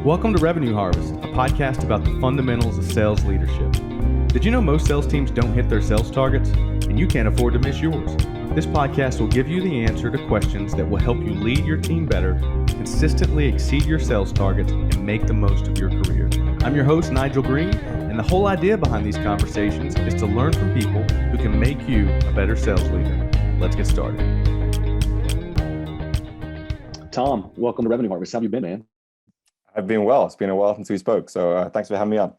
Welcome to Revenue Harvest, a podcast about the fundamentals of sales leadership. Did you know most sales teams don't hit their sales targets? And you can't afford to miss yours. This podcast will give you the answer to questions that will help you lead your team better, consistently exceed your sales targets, and make the most of your career. I'm your host, Nigel Green, and the whole idea behind these conversations is to learn from people who can make you a better sales leader. Let's get started. Tom, welcome to Revenue Harvest. How have you been, man? I've been well. It's been a while since we spoke, so thanks for having me on.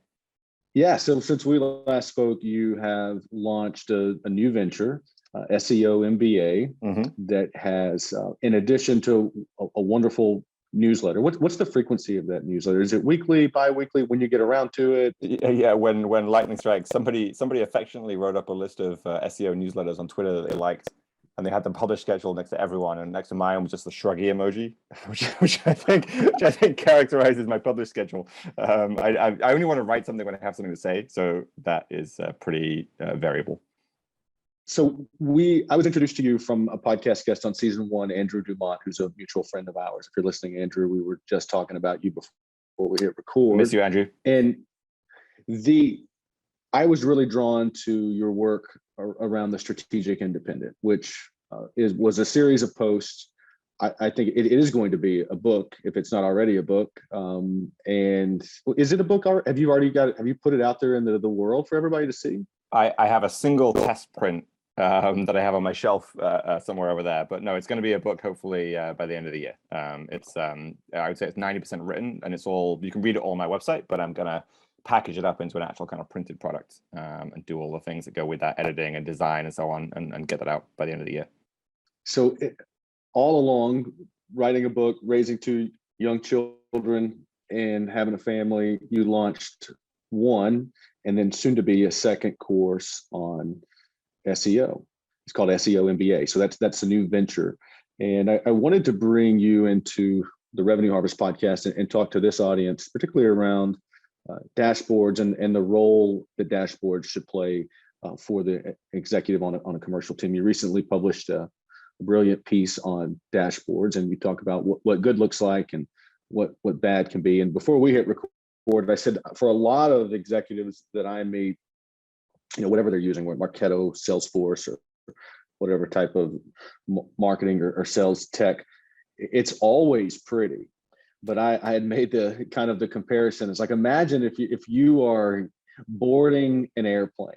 Yeah, so since we last spoke, you have launched a new venture, SEO MBA, that has, in addition to a wonderful newsletter. What's the frequency of that newsletter? Is it weekly, bi-weekly, when you get around to it? Yeah, when lightning strikes. Somebody affectionately wrote up a list of SEO newsletters on Twitter that they liked, and they had the publish schedule next to everyone, and next to mine was just the shruggy emoji, which I think characterizes my publish schedule. I only want to write something when I have something to say, so that is pretty variable. So I was introduced to you from a podcast guest on season 1, Andrew Dumont, who's a mutual friend of ours. If you're listening, Andrew, we were just talking about you before we hit record. Miss you, Andrew. And I was really drawn to your work around the strategic independent, which was a series of posts. I think it is going to be a book if it's not already a book. And is it a book? Have you put it out there into the world for everybody to see? I have a single test print that I have on my shelf somewhere over there, but no, it's going to be a book hopefully by the end of the year. I would say it's 90% written, and you can read it all on my website, but I'm going to package it up into an actual kind of printed product and do all the things that go with that, editing and design and so on, and get that out by the end of the year. So all along, writing a book, raising 2 young children, and having a family, you launched one and then soon to be a second course on SEO. It's called SEO MBA. So that's a new venture. And I wanted to bring you into the Revenue Harvest podcast and talk to this audience, particularly around dashboards and the role that dashboards should play for the executive on a commercial team. You recently published a brilliant piece on dashboards, and you talk about what good looks like and what bad can be. And before we hit record, I said for a lot of executives that I meet, whatever they're using, Marketo, Salesforce, or whatever type of marketing or sales tech, it's always pretty. But I had made the kind of the comparison. It's like, imagine if you are boarding an airplane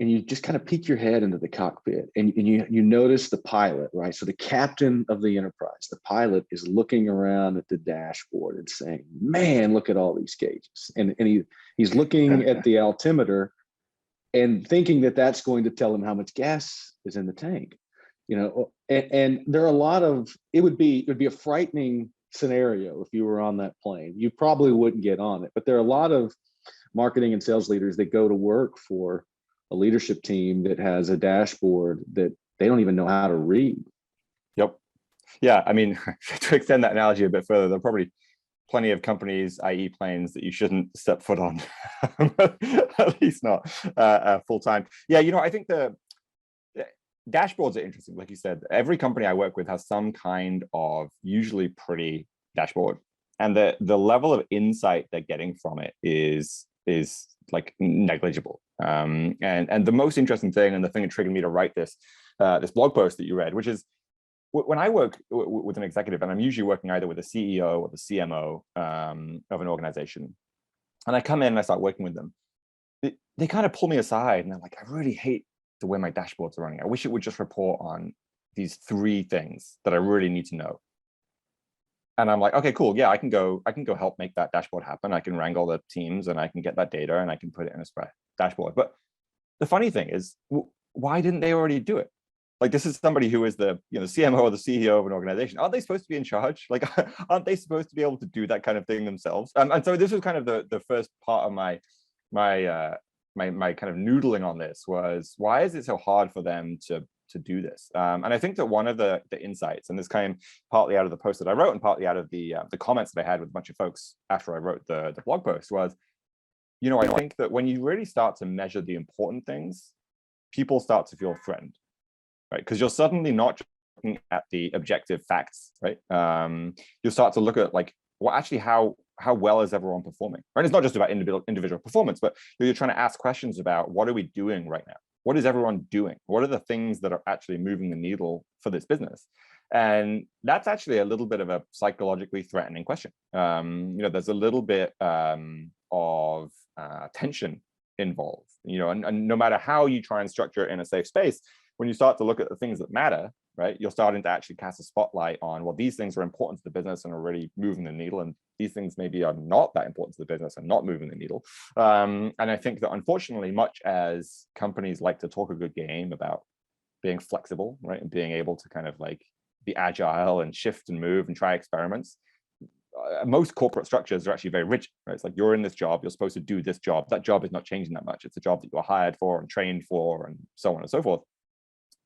and you just kind of peek your head into the cockpit and you notice the pilot, right? So the captain of the Enterprise, the pilot, is looking around at the dashboard and saying, man, look at all these gauges. And he's looking at the altimeter and thinking that that's going to tell him how much gas is in the tank. And there are a lot of, it would be a frightening scenario if you were on that plane. You probably wouldn't get on it, but there are a lot of marketing and sales leaders that go to work for a leadership team that has a dashboard that they don't even know how to read. Yep. Yeah. I mean, to extend that analogy a bit further, there are probably plenty of companies, i.e. planes, that you shouldn't step foot on, at least not full time. Yeah. I think the dashboards are interesting. Like you said, every company I work with has some kind of usually pretty dashboard, and the level of insight they're getting from it is like negligible. And the most interesting thing, and the thing that triggered me to write this blog post that you read, which is when I work with an executive, and I'm usually working either with the CEO or the CMO of an organization, and I come in and I start working with them, they kind of pull me aside and they're like, I really hate the way my dashboards are running. I wish it would just report on these 3 things that I really need to know. And I'm like, okay, cool. Yeah, I can go help make that dashboard happen. I can wrangle the teams and I can get that data and I can put it in a dashboard. But the funny thing is, why didn't they already do it? Like, this is somebody who is the CMO or the CEO of an organization. Aren't they supposed to be in charge? Like, aren't they supposed to be able to do that kind of thing themselves? And so this was kind of the first part of my kind of noodling on this was, why is it so hard for them to do this? And I think that one of the insights, and this came partly out of the post that I wrote and partly out of the comments that I had with a bunch of folks after I wrote the blog post, was, I think that when you really start to measure the important things, people start to feel threatened, right? Because you're suddenly not just looking at the objective facts, right? You'll start to look at like, well, actually, how how well is everyone performing, right? It's not just about individual performance, but you're trying to ask questions about what are we doing right now? What is everyone doing? What are the things that are actually moving the needle for this business? And that's actually a little bit of a psychologically threatening question. There's a little bit of tension involved, and no matter how you try and structure it in a safe space, when you start to look at the things that matter, right, you're starting to actually cast a spotlight on, well, these things are important to the business and are really moving the needle, and these things maybe are not that important to the business and not moving the needle. And I think that unfortunately, much as companies like to talk a good game about being flexible, right, and being able to kind of like be agile and shift and move and try experiments, most corporate structures are actually very rigid, right? It's like, you're in this job, you're supposed to do this job. That job is not changing that much. It's a job that you're hired for and trained for and so on and so forth.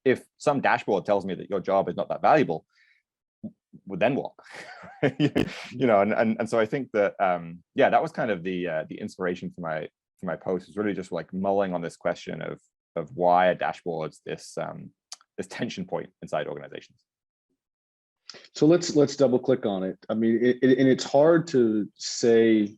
If some dashboard tells me that your job is not that valuable, well, then what? And so I think that that was kind of the inspiration for my post, was really just like mulling on this question of why a dashboard's this tension point inside organizations. So let's double click on it. I mean, and it's hard to say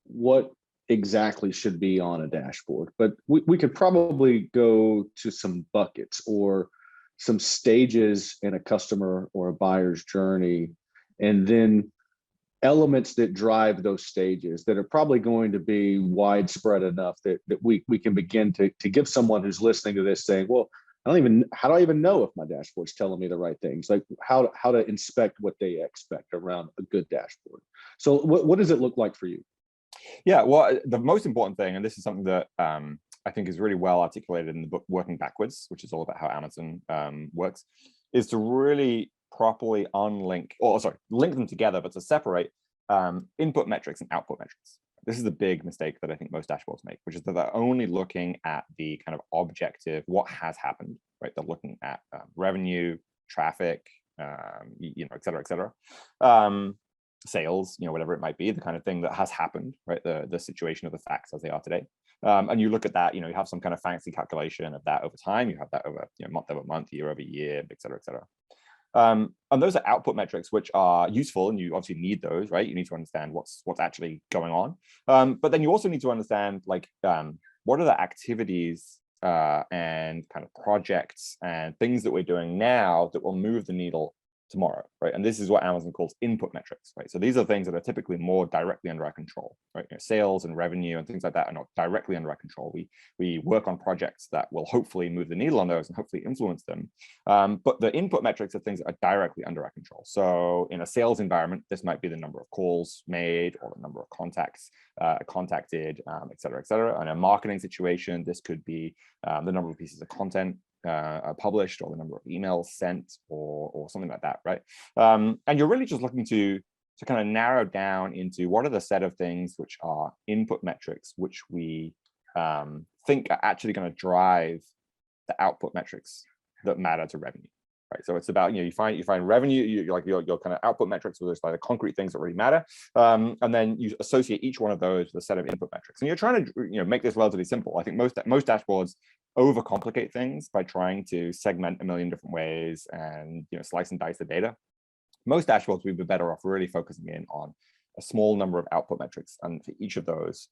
what exactly should be on a dashboard, but we could probably go to some buckets or some stages in a customer or a buyer's journey, and then elements that drive those stages that are probably going to be widespread enough that we can begin to give someone who's listening to this saying, well, how do I even know if my dashboard's telling me the right things? Like how to inspect what they expect around a good dashboard. So what does it look like for you? Yeah, well, the most important thing, and this is something that I think is really well articulated in the book Working Backwards, which is all about how Amazon works, is to really properly link them together, but to separate input metrics and output metrics. This is the big mistake that I think most dashboards make, which is that they're only looking at the kind of objective, what has happened, right? They're looking at revenue, traffic, et cetera, sales, whatever it might be, the kind of thing that has happened, right? The situation of the facts as they are today. And you look at that, you have some kind of fancy calculation of that over time. You have that over month over month, year over year, et cetera, et cetera. And those are output metrics, which are useful, and you obviously need those, right? You need to understand what's actually going on. But then you also need to understand, like, what are the activities and kind of projects and things that we're doing now that will move the needle tomorrow, right? And this is what Amazon calls input metrics, right? So these are things that are typically more directly under our control, right? Sales and revenue and things like that are not directly under our control. We work on projects that will hopefully move the needle on those and hopefully influence them. But the input metrics are things that are directly under our control. So in a sales environment, this might be the number of calls made or the number of contacts contacted, et cetera, et cetera. In a marketing situation, this could be the number of pieces of content published or the number of emails sent or something like that, right? And you're really just looking to kind of narrow down into what are the set of things which are input metrics, which we think are actually going to drive the output metrics that matter to revenue, right? So it's about, you find revenue, your kind of output metrics, where there's like the concrete things that really matter, and then you associate each one of those with a set of input metrics. And you're trying to make this relatively simple. I think most dashboards overcomplicate things by trying to segment a million different ways and slice and dice the data. Most dashboards, we'd be better off really focusing in on a small number of output metrics, and for each of those,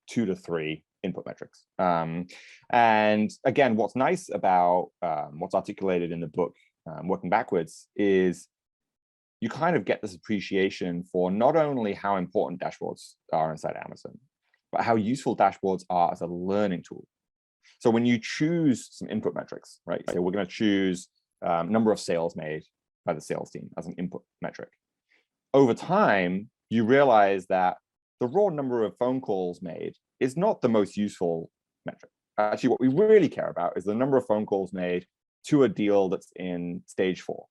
2 to 3 input metrics. And again, what's nice about what's articulated in the book Working Backwards is you kind of get this appreciation for not only how important dashboards are inside Amazon, but how useful dashboards are as a learning tool. So when you choose some input metrics, right? So we're going to choose number of sales made by the sales team as an input metric. Over time, you realize that the raw number of phone calls made is not the most useful metric. Actually, what we really care about is the number of phone calls made to a deal that's in stage 4,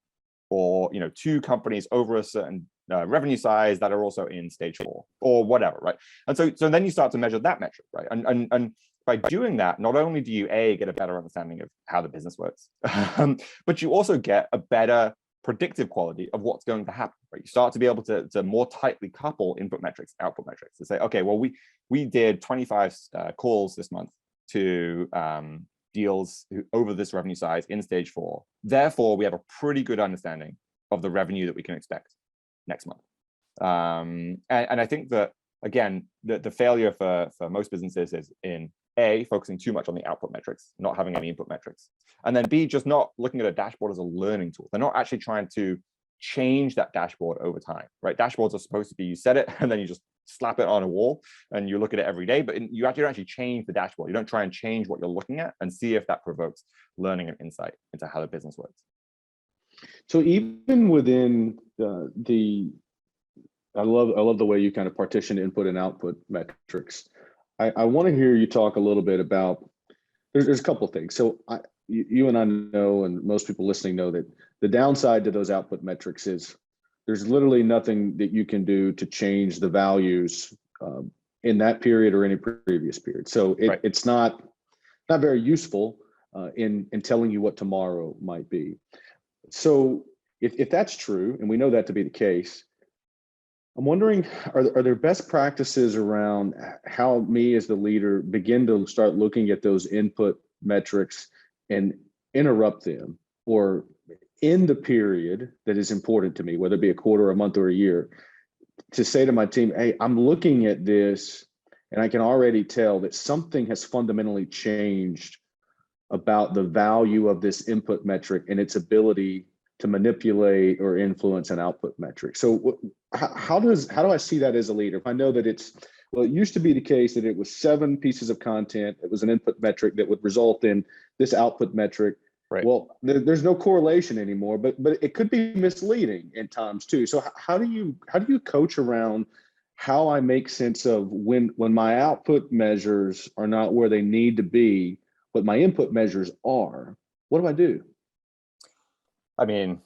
or 2 companies over a certain revenue size that are also in stage 4, or whatever, right? And so then you start to measure that metric, right? And by doing that, not only do you get a better understanding of how the business works, but you also get a better predictive quality of what's going to happen, right? You start to be able to more tightly couple input metrics, output metrics, to say, okay, well, we did 25 calls this month to deals over this revenue size in stage 4. Therefore, we have a pretty good understanding of the revenue that we can expect next month. And I think that, again, the failure for most businesses is in A, focusing too much on the output metrics, not having any input metrics, and then B, just not looking at a dashboard as a learning tool. They're not actually trying to change that dashboard over time, right? Dashboards are supposed to be, you set it and then you just slap it on a wall and you look at it every day, but you actually don't actually change the dashboard. You don't try and change what you're looking at and see if that provokes learning and insight into how the business works. So even within I love the way you kind of partition input and output metrics. I want to hear you talk a little bit about, there's a couple of things. So you and I know, and most people listening know, that the downside to those output metrics is there's literally nothing that you can do to change the values in that period or any previous period. So it's not very useful in telling you what tomorrow might be. So if that's true, and we know that to be the case, I'm wondering, are there best practices around how me as the leader begin to start looking at those input metrics and interrupt them, or in the period that is important to me, whether it be a quarter, a month, or a year, to say to my team, hey, I'm looking at this and I can already tell that something has fundamentally changed about the value of this input metric and its ability to manipulate or influence an output metric. So how do I see that as a leader? If I know that it used to be the case that it was 7 pieces of content, it was an input metric that would result in this output metric. Right. Well, there's no correlation anymore, but it could be misleading at times too. So how do you coach around how I make sense of when my output measures are not where they need to be, but my input measures are? What do I do? I mean,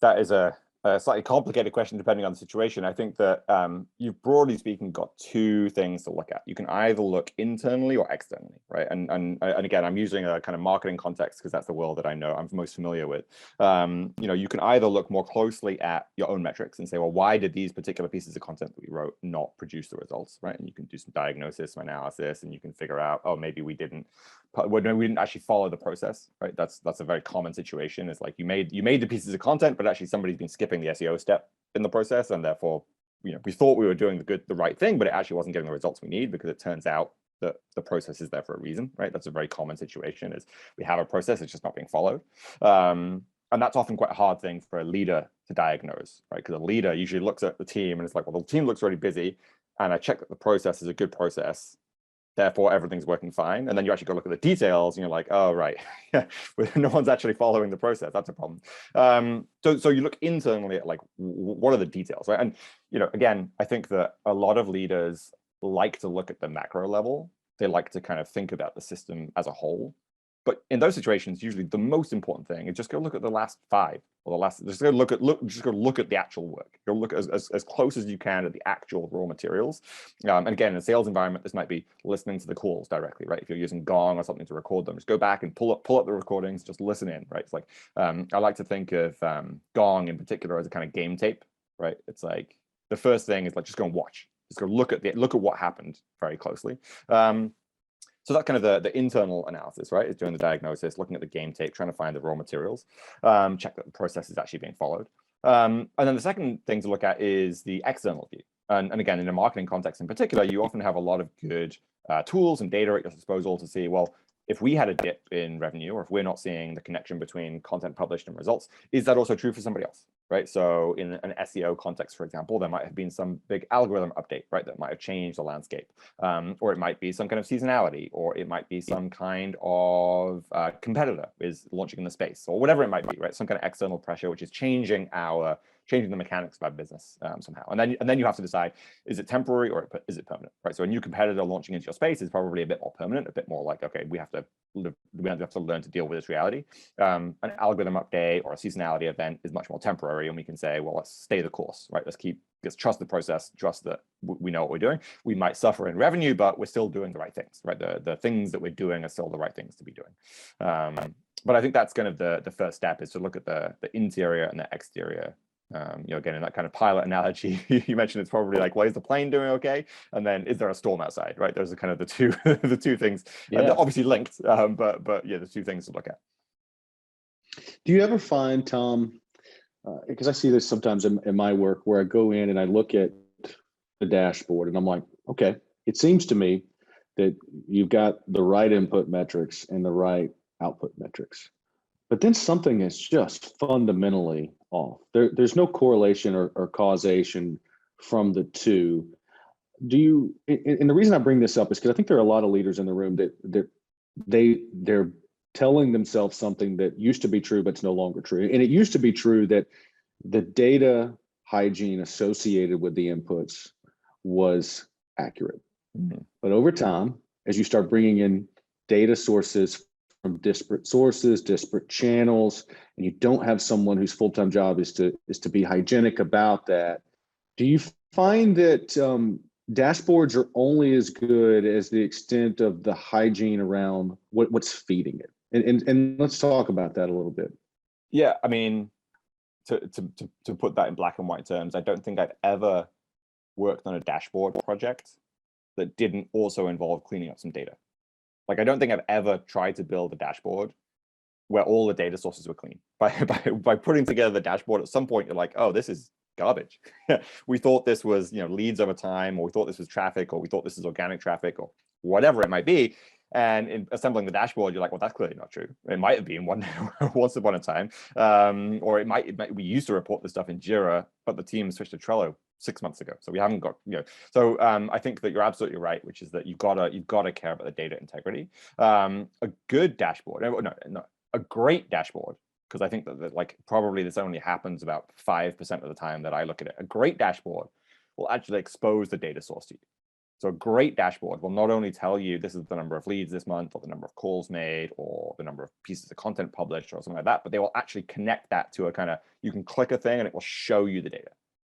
that is a slightly complicated question depending on the situation. I think that you've broadly speaking got 2 things to look at. You can either look internally or externally, right? And again, I'm using a kind of marketing context because that's the world that I know I'm most familiar with. You can either look more closely at your own metrics and say, well, why did these particular pieces of content that we wrote not produce the results, right? And you can do some diagnosis, some analysis, and you can figure out, oh, maybe we didn't actually follow the process, right? That's a very common situation. It's like you made the pieces of content, but actually somebody's been skipping the SEO step in the process, and therefore, we thought we were doing the right thing, but it actually wasn't getting the results we need because it turns out that the process is there for a reason, right? That's a very common situation. Is we have a process, it's just not being followed, and that's often quite a hard thing for a leader to diagnose, right? Because a leader usually looks at the team and it's like, well, the team looks really busy, and I check that the process is a good process. Therefore, everything's working fine. And then you actually go look at the details and you're like, oh, right. No one's actually following the process. That's a problem. So you look internally at like, what are the details, right? And, again, I think that a lot of leaders like to look at the macro level. They like to kind of think about the system as a whole. But in those situations, usually the most important thing is just go look at the last 5 or just go look at the actual work. Go look as close as you can at the actual raw materials. And again, in a sales environment, this might be listening to the calls directly, right? If you're using Gong or something to record them, just go back and pull up the recordings, just listen in, right? It's like I like to think of Gong in particular as a kind of game tape, right? It's like the first thing is like just go and watch, just go look at what happened very closely. So that's kind of the internal analysis, right? Is doing the diagnosis, looking at the game tape, trying to find the raw materials, check that the process is actually being followed. And then the second thing to look at is the external view. And again, in a marketing context in particular, you often have a lot of good tools and data at your disposal to see, well, if we had a dip in revenue, or if we're not seeing the connection between content published and results, is that also true for somebody else, right? So in an SEO context, for example, there might have been some big algorithm update, right? That might have changed the landscape, or it might be some kind of seasonality, or it might be some kind of competitor is launching in the space, or whatever it might be, right? Some kind of external pressure, which is changing the mechanics of our business somehow. And then you have to decide, is it temporary or is it permanent, right? So a new competitor launching into your space is probably a bit more permanent, a bit more like, okay, we have to learn to deal with this reality. An algorithm update or a seasonality event is much more temporary, and we can say, well, let's stay the course, right? Let's trust the process, trust that we know what we're doing. We might suffer in revenue, but we're still doing the right things, right? The things that we're doing are still the right things to be doing. But I think that's kind of the first step, is to look at the interior and the exterior. Again, in that kind of pilot analogy, you mentioned it's probably like, well, is the plane doing okay? And then is there a storm outside, right? Those are kind of the two things. Yeah. They're obviously linked, but yeah, the 2 things to look at. Do you ever find, Tom, because I see this sometimes in my work where I go in and I look at the dashboard and I'm like, okay, it seems to me that you've got the right input metrics and the right output metrics. But then something is just fundamentally off. There's no correlation or causation from the two. Do you, and the reason I bring this up is because I think there are a lot of leaders in the room that they're telling themselves something that used to be true, but it's no longer true. And it used to be true that the data hygiene associated with the inputs was accurate. Mm-hmm. But over time, as you start bringing in data sources from disparate sources, disparate channels, and you don't have someone whose full-time job is to be hygienic about that, do you find that dashboards are only as good as the extent of the hygiene around what's feeding it? And let's talk about that a little bit. Yeah, I mean, to put that in black and white terms, I don't think I've ever worked on a dashboard project that didn't also involve cleaning up some data. Like, I don't think I've ever tried to build a dashboard where all the data sources were clean. By putting together the dashboard, at some point you're like, oh, this is garbage. We thought this was, leads over time, or we thought this was traffic, or we thought this is organic traffic, or whatever it might be. And in assembling the dashboard, you're like, well, that's clearly not true. It might have been once upon a time, or it might. We used to report this stuff in Jira, but the team switched to Trello 6 months ago, so we haven't got. So I think that you're absolutely right, which is that you've got to care about the data integrity. A good dashboard, a great dashboard, because I think that like probably this only happens about 5% of the time that I look at it. A great dashboard will actually expose the data source to you. So a great dashboard will not only tell you this is the number of leads this month, or the number of calls made, or the number of pieces of content published, or something like that, but they will actually connect that to a kind of, you can click a thing and it will show you the data.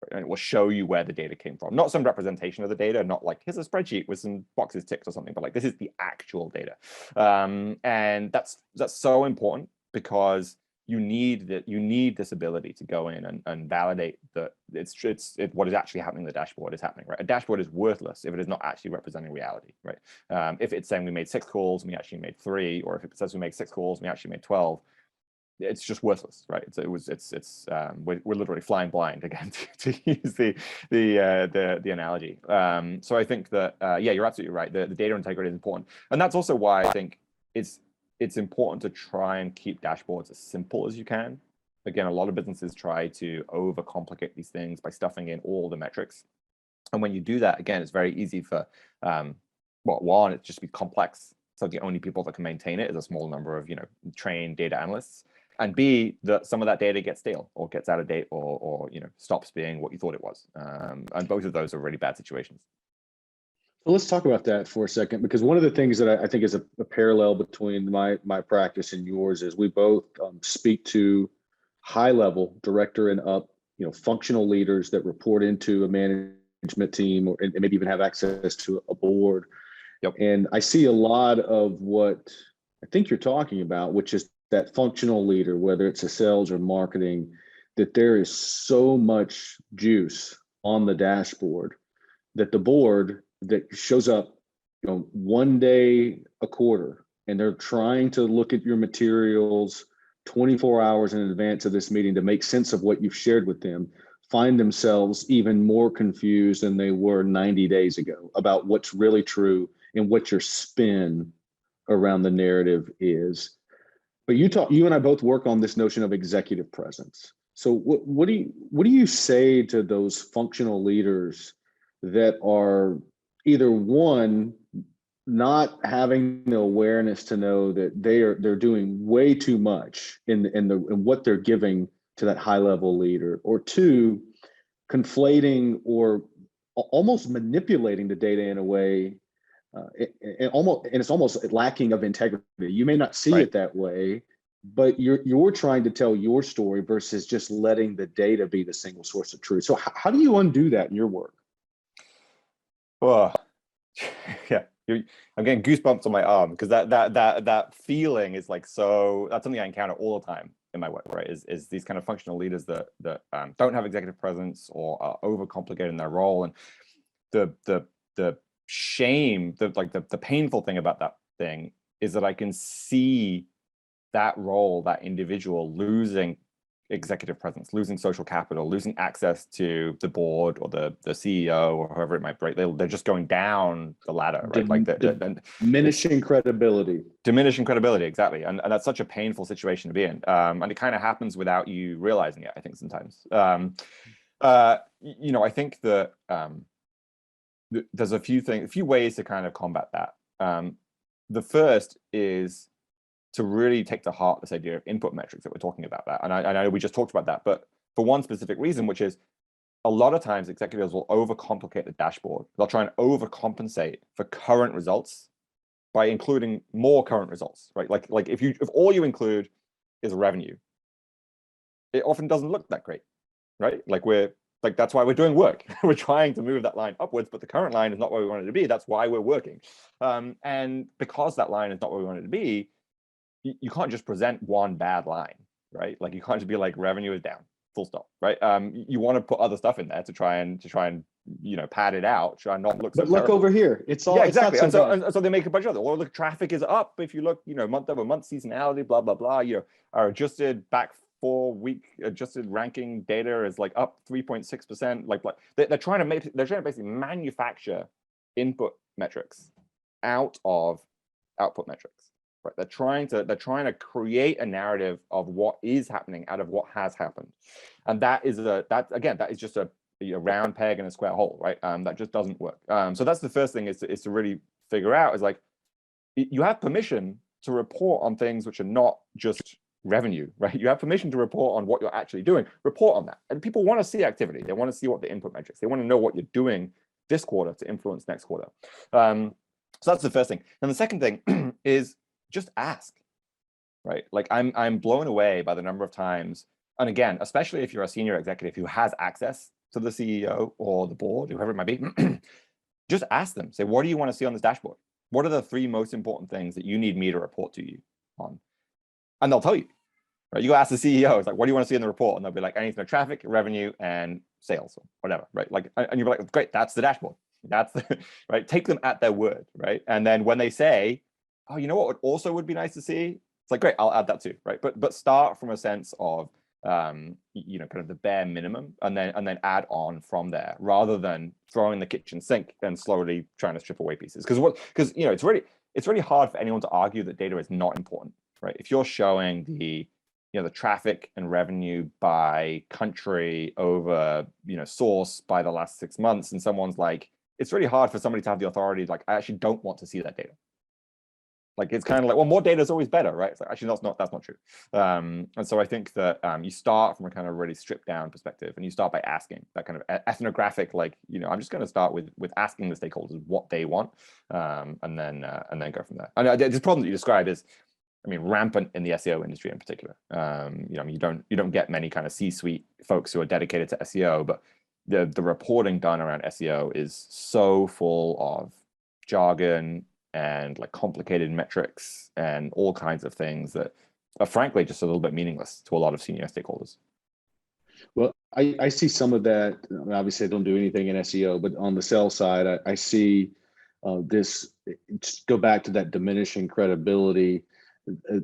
Right? And it will show you where the data came from. Not some representation of the data, not like, here's a spreadsheet with some boxes ticked or something, but like, this is the actual data. And that's so important, because you need this ability to go in and validate that what is actually happening in the dashboard is happening, right? A dashboard is worthless if it is not actually representing reality, right? If it's saying we made 6 calls and we actually made 3, or if it says we made 6 calls and we actually made 12, it's just worthless, right? We're literally flying blind, again, to use the analogy. So I think that yeah, you're absolutely right. The data integrity is important, and that's also why I think it's important to try and keep dashboards as simple as you can. Again, a lot of businesses try to overcomplicate these things by stuffing in all the metrics. And when you do that, again, it's very easy for, one, it just be complex. So the only people that can maintain it is a small number of, trained data analysts. And B, that some of that data gets stale or gets out of date, or stops being what you thought it was. And both of those are really bad situations. Well, let's talk about that for a second, because one of the things that I think is a parallel between my practice and yours is we both speak to high-level director and up, functional leaders that report into a management team, and maybe even have access to a board. Yep. And I see a lot of what I think you're talking about, which is that functional leader, whether it's a sales or marketing, that there is so much juice on the dashboard that the board that shows up, one day a quarter, and they're trying to look at your materials 24 hours in advance of this meeting to make sense of what you've shared with them, find themselves even more confused than they were 90 days ago about what's really true and what your spin around the narrative is. But you and I both work on this notion of executive presence. So what do you say to those functional leaders that are either, one, not having the awareness to know that they're doing way too much in what they're giving to that high level leader, or two, conflating or almost manipulating the data in a way, and it's almost lacking of integrity. You may not see it that way, but you're trying to tell your story versus just letting the data be the single source of truth. So how do you undo that in your work? Well, yeah, I'm getting goosebumps on my arm, because that feeling is like, so that's something I encounter all the time in my work, right? Is these kind of functional leaders that don't have executive presence, or are overcomplicating their role, and the shame, the painful thing about that thing is that I can see that role, that individual, losing executive presence, losing social capital, losing access to the board or the CEO or whoever it might be. They're just going down the ladder, right? Like diminishing credibility. Diminishing credibility, exactly. And that's such a painful situation to be in. And it kind of happens without you realizing it, I think, sometimes. You know, I think that there's a few ways to kind of combat that. The first is to really take to heart this idea of input metrics that we're talking about that. And I know we just talked about that, but for one specific reason, which is a lot of times executives will overcomplicate the dashboard. They'll try and overcompensate for current results by including more current results, right? Like if all you include is revenue, it often doesn't look that great, right? That's why we're doing work. We're trying to move that line upwards, but the current line is not where we want it to be. That's why we're working. And because that line is not where we want it to be, you can't just present one bad line, right? Like you can't just be like revenue is down, full stop, right? You want to put other stuff in there to try and you know, pad it out, try and not look so but look terrible. over here, it's all, yeah, exactly. it's not And so they make a bunch of other, or the traffic is up if you look, you know, month over month seasonality, blah blah blah. You know, our adjusted back 4-week adjusted ranking data is like up 3.6%. Like they're trying to basically manufacture input metrics out of output metrics. Right? They're trying to create a narrative of what is happening out of what has happened, and that is just a round peg in a square hole, right? That just doesn't work. So that's the first thing is to really figure out is like you have permission to report on things which are not just revenue, right? You have permission to report on what you're actually doing. Report on that, and people want to see activity. They want to see what the input metrics. They want to know what you're doing this quarter to influence next quarter. So that's the first thing. And the second thing is just ask, right? Like I'm blown away by the number of times, and again, especially if you're a senior executive who has access to the CEO or the board, whoever it might be, just ask them, say, what do you want to see on this dashboard? What are the 3 most important things that you need me to report to you on? And they'll tell you, right? You go ask the CEO, it's like, what do you want to see in the report? And they'll be like, I need to know traffic, revenue, and sales, or whatever, right? Like, and you're like, great, that's the dashboard. That's the, right? Take them at their word, right? And then when they say, oh, you know what also would be nice to see? It's like, great, I'll add that too, right? But start from a sense of, you know, kind of the bare minimum, and then add on from there, rather than throwing the kitchen sink and slowly trying to strip away pieces. Because you know, it's really hard for anyone to argue that data is not important, right? If you're showing the traffic and revenue by country over, you know, source by the last 6 months, and someone's like, it's really hard for somebody to have the authority, like, I actually don't want to see that data. Like, it's kind of like, well, more data is always better, right? It's like, actually, that's not true. And so I think that you start from a kind of really stripped down perspective, and you start by asking that kind of ethnographic, like, you know, I'm just going to start with asking the stakeholders what they want, and then go from there. And this problem that you describe is, I mean, rampant in the SEO industry in particular. You know, I mean, you don't get many kind of C-suite folks who are dedicated to SEO, but the reporting done around SEO is so full of jargon and like complicated metrics and all kinds of things that are frankly just a little bit meaningless to a lot of senior stakeholders. Well, I see some of that. I mean, obviously, I don't do anything in SEO, but on the sales side, I see this. Just go back to that diminishing credibility.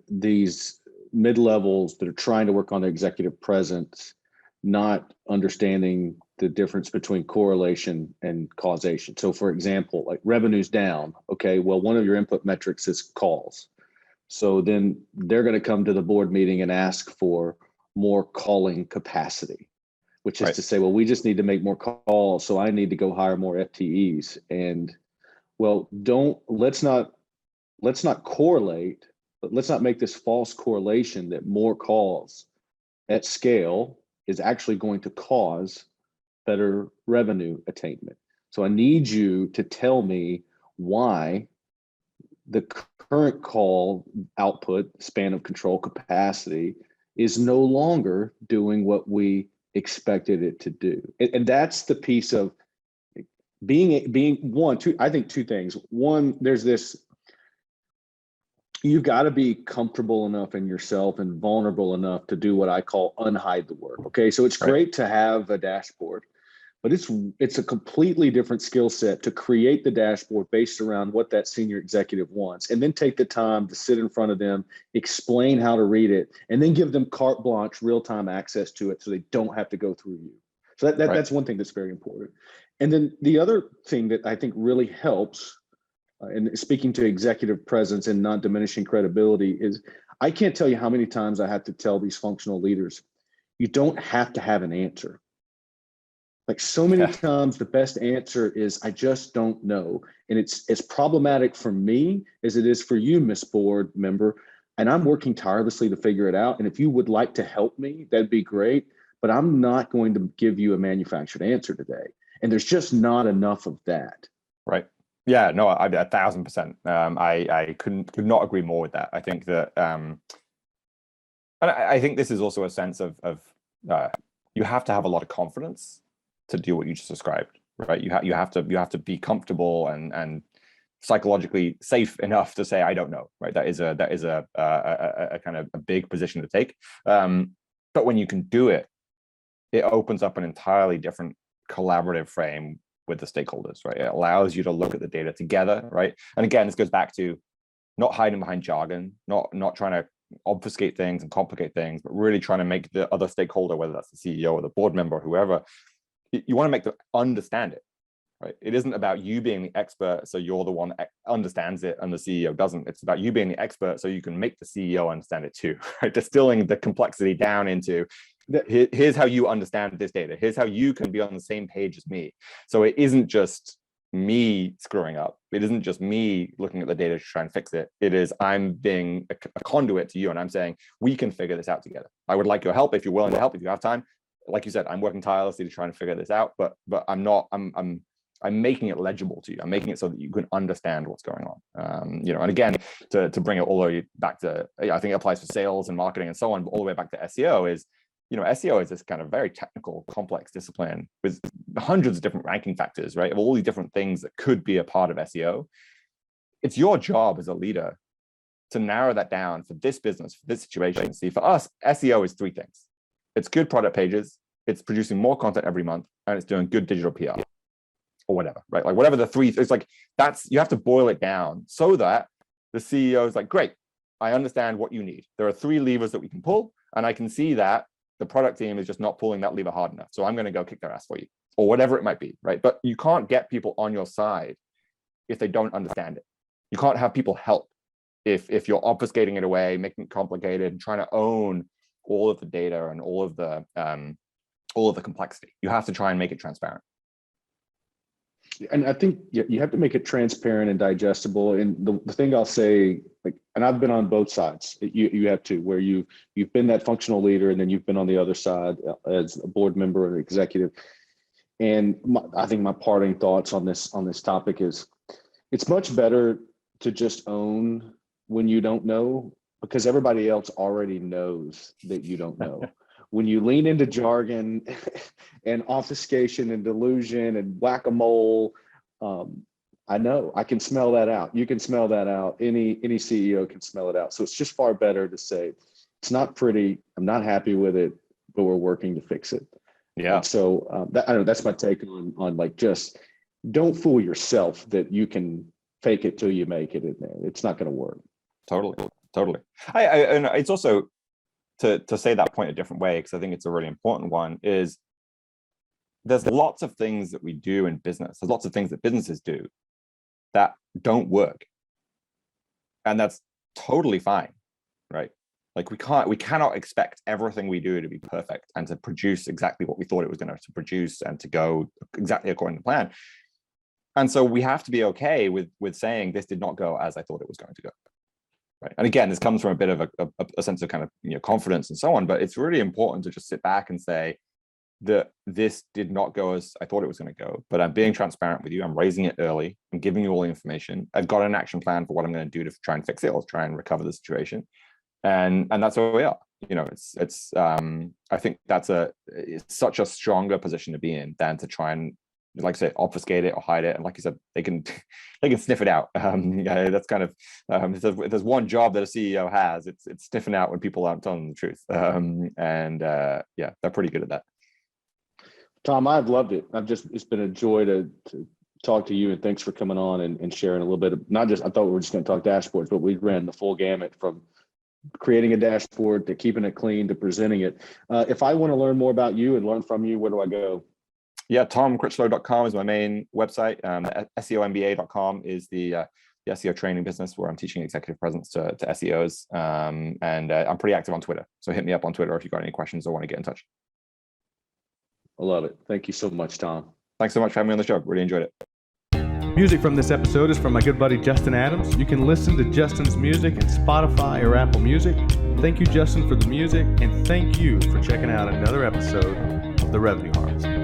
These mid-levels that are trying to work on the executive presence, not understanding the difference between correlation and causation. So for example, like revenue's down. Okay, well, one of your input metrics is calls. So then they're going to come to the board meeting and ask for more calling capacity, which is to say, well, we just need to make more calls. So I need to go hire more FTEs. And well, let's not correlate, but let's not make this false correlation that more calls at scale is actually going to cause better revenue attainment. So I need you to tell me why the current call output, span of control capacity, is no longer doing what we expected it to do. And that's the piece of being one, two, I think 2 things. One, there's this, you've got to be comfortable enough in yourself and vulnerable enough to do what I call unhide the work. Okay, so it's great to have a dashboard, but it's a completely different skill set to create the dashboard based around what that senior executive wants, and then take the time to sit in front of them, explain how to read it, and then give them carte blanche real-time access to it so they don't have to go through you. So that's one thing that's very important. And then the other thing that I think really helps, and speaking to executive presence and not diminishing credibility, is I can't tell you how many times I have to tell these functional leaders, you don't have to have an answer. Like so many times the best answer is, I just don't know. And it's as problematic for me as it is for you, Miss Board member. And I'm working tirelessly to figure it out. And if you would like to help me, that'd be great. But I'm not going to give you a manufactured answer today. And there's just not enough of that. Right. Yeah, no, 1,000%. I could not agree more with that. I think that, and I think this is also a sense of you have to have a lot of confidence to do what you just described, right? You have to be comfortable and psychologically safe enough to say, I don't know, right? That is a kind of a big position to take. But when you can do it, it opens up an entirely different collaborative frame with the stakeholders, right? It allows you to look at the data together, right? And again, this goes back to not hiding behind jargon, not trying to obfuscate things and complicate things, but really trying to make the other stakeholder, whether that's the CEO or the board member or whoever, you want to make them understand it, right? It isn't about you being the expert, so you're the one that understands it and the CEO doesn't. It's about you being the expert so you can make the CEO understand it too, right? Distilling the complexity down into, here's how you understand this data. Here's how you can be on the same page as me. So it isn't just me screwing up. It isn't just me looking at the data to try and fix it. It is I'm being a conduit to you, and I'm saying, we can figure this out together. I would like your help if you're willing to help, if you have time. Like you said, I'm working tirelessly to try and figure this out, but I'm making it legible to you. I'm making it so that you can understand what's going on. And again, to bring it all the way back to, I think it applies for sales and marketing and so on, but all the way back to SEO is, SEO is this kind of very technical, complex discipline with hundreds of different ranking factors, right? Of all these different things that could be a part of SEO. It's your job as a leader to narrow that down for this business, for this situation. See, for us, SEO is three things. It's good product pages, it's producing more content every month, and it's doing good digital PR or whatever, right? Like whatever the three, it's like, you have to boil it down so that the CEO is like, great, I understand what you need. There are three levers that we can pull, and I can see that the product team is just not pulling that lever hard enough. So I'm going to go kick their ass for you, or whatever it might be, right? But you can't get people on your side if they don't understand it. You can't have people help if you're obfuscating it away, making it complicated, and trying to own all of the data and all of the complexity. You have to try and make it transparent. And I think you have to make it transparent and digestible. And the thing I'll say, like, and I've been on both sides. You have to, where you've been that functional leader, and then you've been on the other side as a board member or executive. And I think my parting thoughts on this topic is, it's much better to just own when you don't know, because everybody else already knows that you don't know. When you lean into jargon and obfuscation and delusion and whack-a-mole, I know, I can smell that out. You can smell that out. Any CEO can smell it out. So it's just far better to say, it's not pretty, I'm not happy with it, but we're working to fix it. Yeah. And so I don't know, that's my take on like, just don't fool yourself that you can fake it till you make it in there. It's not going to work. Totally. And it's also, to say that point a different way, because I think it's a really important one, is there's lots of things that we do in business. There's lots of things that businesses do that don't work. And that's totally fine, right? Like we cannot expect everything we do to be perfect and to produce exactly what we thought it was going to produce and to go exactly according to plan. And so we have to be okay with saying, this did not go as I thought it was going to go. Right. And again, this comes from a bit of a sense of kind of confidence and so on, but it's really important to just sit back and say that this did not go as I thought it was going to go, but I'm being transparent with you. I'm raising it early. I'm giving you all the information. I've got an action plan for what I'm going to do to try and fix it or try and recover the situation. And that's where we are. I think it's such a stronger position to be in than to try and, like I say, obfuscate it or hide it. And like you said, they can sniff it out. That's kind of, if there's one job that a CEO has, it's sniffing out when people aren't telling the truth. Yeah, they're pretty good at that. Tom, I've loved it. It's been a joy to talk to you, and thanks for coming on and sharing a little bit of, not just, I thought we were just going to talk dashboards, but we ran the full gamut from creating a dashboard to keeping it clean to presenting it. If I want to learn more about you and learn from you, where do I go? Yeah, tomcritchlow.com is my main website. SEOMBA.com is the SEO training business where I'm teaching executive presence to SEOs. And I'm pretty active on Twitter. So hit me up on Twitter if you've got any questions or want to get in touch. I love it. Thank you so much, Tom. Thanks so much for having me on the show. Really enjoyed it. Music from this episode is from my good buddy Justin Adams. You can listen to Justin's music in Spotify or Apple Music. Thank you, Justin, for the music, and thank you for checking out another episode of The Revenue Harvest.